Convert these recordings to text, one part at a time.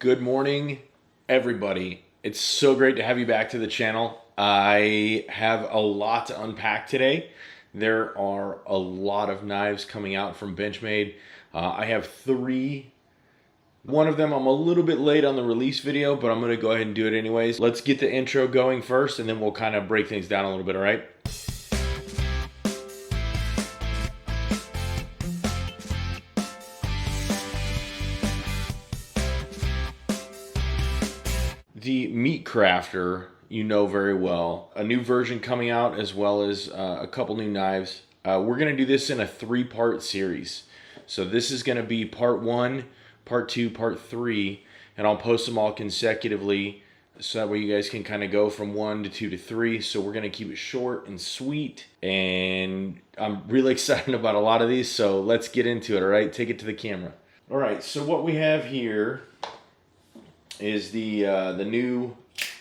Good morning, everybody. It's so great to have you back to the channel. I have a lot to unpack today. There are a lot of knives coming out from Benchmade. I have three. One of them I'm a little bit late on the release video, but I'm going to go ahead and do it anyways. Let's get the intro going first, and then we'll kind of break things down a little bit, all right? The Meatcrafter, you know very well. A new version coming out, as well as a couple new knives. We're going to do this in a three-part series. So this is going to be part 1, part 2, part 3, and I'll post them all consecutively so that way you guys can kind of go from 1 to 2 to 3. So we're going to keep it short and sweet, and I'm really excited about a lot of these, so let's get into it, all right? Take it to the camera. All right, so what we have here is the new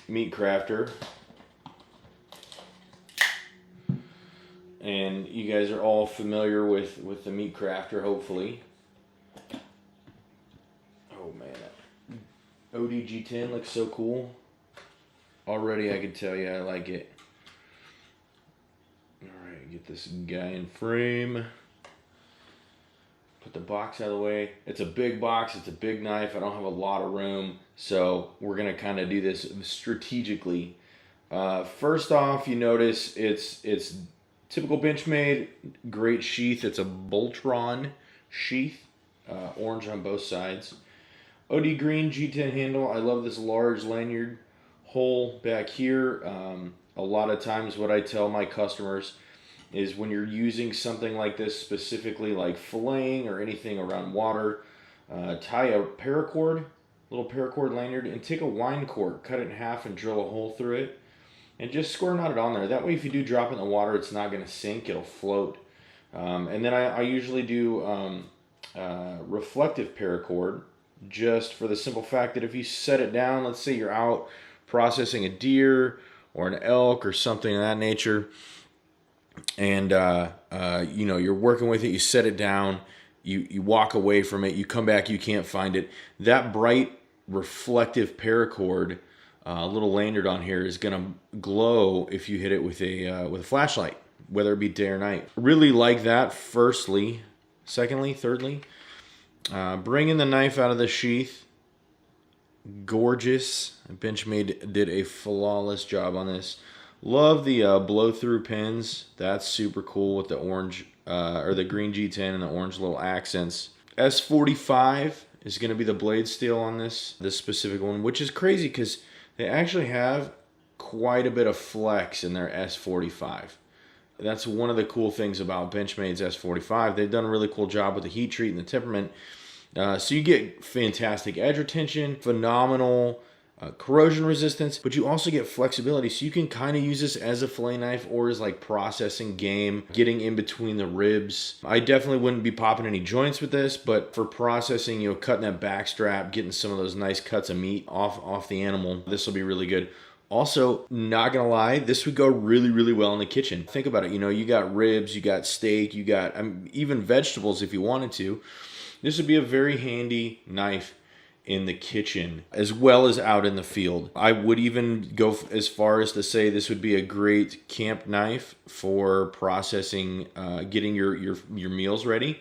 Meatcrafter, and you guys are all familiar with the Meatcrafter, hopefully. Oh man, ODG10 looks so cool. Already I can tell you I like it. All right, get this guy in frame. Put the box out of the way. It's a big box, it's a big knife. I don't have a lot of room, so we're gonna kind of do this strategically. First off, you notice it's typical Benchmade, great sheath. It's a Boltron sheath, orange on both sides. OD green G10 handle. I love this large lanyard hole back here. A lot of times what I tell my customers is when you're using something like this, specifically like filleting or anything around water, tie a paracord, little paracord lanyard, and take a wine cork, cut it in half and drill a hole through it, and just square knot it on there. That way if you do drop it in the water, it's not going to sink, it'll float. And then I usually do reflective paracord, just for the simple fact that if you set it down, let's say you're out processing a deer or an elk or something of that nature, and you know, you're working with it, you set it down, you walk away from it, you come back, you can't find it. That bright reflective paracord, little lanyard on here, is gonna glow if you hit it with a flashlight, whether it be day or night. Really like that. Firstly, secondly, thirdly, bringing the knife out of the sheath. Gorgeous. Benchmade did a flawless job on this. Love the blow-through pins. That's super cool with the orange or the green G10 and the orange little accents. S45 is going to be the blade steel on this specific one, which is crazy because they actually have quite a bit of flex in their S45. That's one of the cool things about Benchmade's S45. They've done a really cool job with the heat treat and the temperament. So you get fantastic edge retention, phenomenal corrosion resistance, but you also get flexibility, so you can kind of use this as a fillet knife or as like processing game, getting in between the ribs. I definitely wouldn't be popping any joints with this, but for processing, you know, cutting that back strap, getting some of those nice cuts of meat off the animal, this will be really good. Also, not gonna lie, this would go really, really well in the kitchen. Think about it, you know, you got ribs, you got steak, you got even vegetables if you wanted to. This would be a very handy knife in the kitchen as well as out in the field. I would even go as far as to say this would be a great camp knife for processing, getting your meals ready.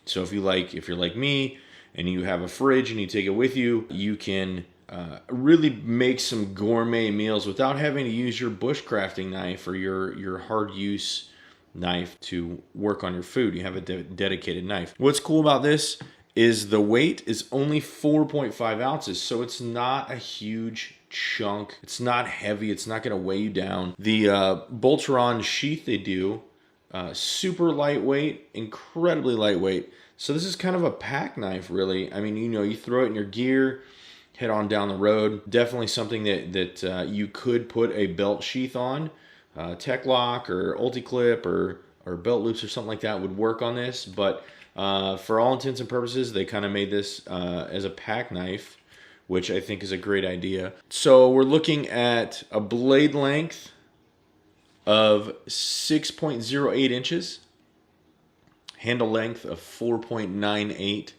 So if you're like me and you have a fridge and you take it with you, you can really make some gourmet meals without having to use your bushcrafting knife or your hard use knife to work on your food. You have a dedicated knife. What's cool about this is the weight is only 4.5 ounces, so it's not a huge chunk. It's not heavy. It's not going to weigh you down. The Boltron sheath they do, super lightweight, incredibly lightweight. So this is kind of a pack knife, really. I mean, you know, you throw it in your gear, head on down the road. Definitely something that you could put a belt sheath on. Tech Lock or Ulti-Clip or belt loops or something like that would work on this, but for all intents and purposes, they kind of made this as a pack knife, which I think is a great idea. So we're looking at a blade length of 6.08 inches, handle length of 4.98,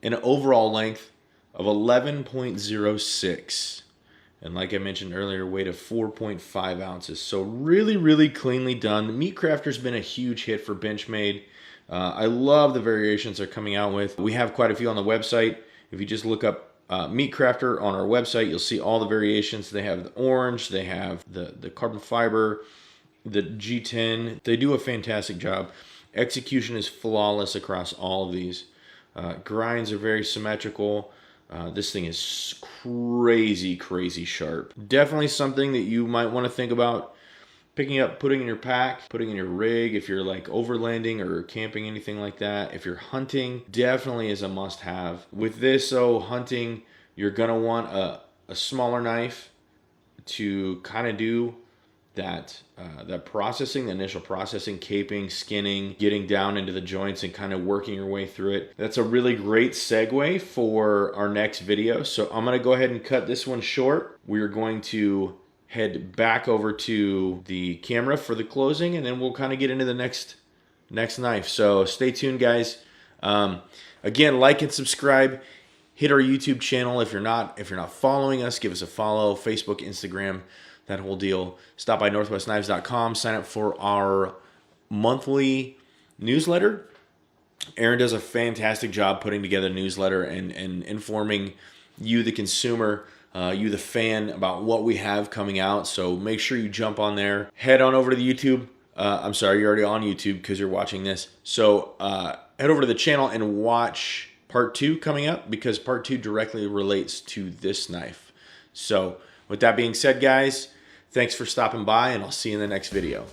and an overall length of 11.06. And like I mentioned earlier, weight of 4.5 ounces. So really, really cleanly done. The Meatcrafter's been a huge hit for Benchmade. I love the variations they're coming out with. We have quite a few on the website. If you just look up Meatcrafter on our website, you'll see all the variations. They have the orange, they have the carbon fiber, the G10. They do a fantastic job. Execution is flawless across all of these. Grinds are very symmetrical. This thing is crazy, crazy sharp. Definitely something that you might want to think about picking up, putting in your pack, putting in your rig if you're like overlanding or camping, anything like that. If you're hunting, definitely is a must-have. With this, hunting, you're gonna want a smaller knife to kind of do that processing, the initial processing, caping, skinning, getting down into the joints and kind of working your way through it. That's a really great segue for our next video. So I'm gonna go ahead and cut this one short. We're going to head back over to the camera for the closing, and then we'll kind of get into the next knife. So stay tuned, guys. Again, like and subscribe. Hit our YouTube channel. If you're not following us, give us a follow. Facebook, Instagram, that whole deal. Stop by northwestknives.com. Sign up for our monthly newsletter. Aaron does a fantastic job putting together a newsletter and informing you, the consumer, you, the fan, about what we have coming out. So make sure you jump on there. Head on over to the YouTube. I'm sorry, you're already on YouTube because you're watching this. So head over to the channel and watch part 2 coming up, because part 2 directly relates to this knife. So with that being said, guys, thanks for stopping by, and I'll see you in the next video.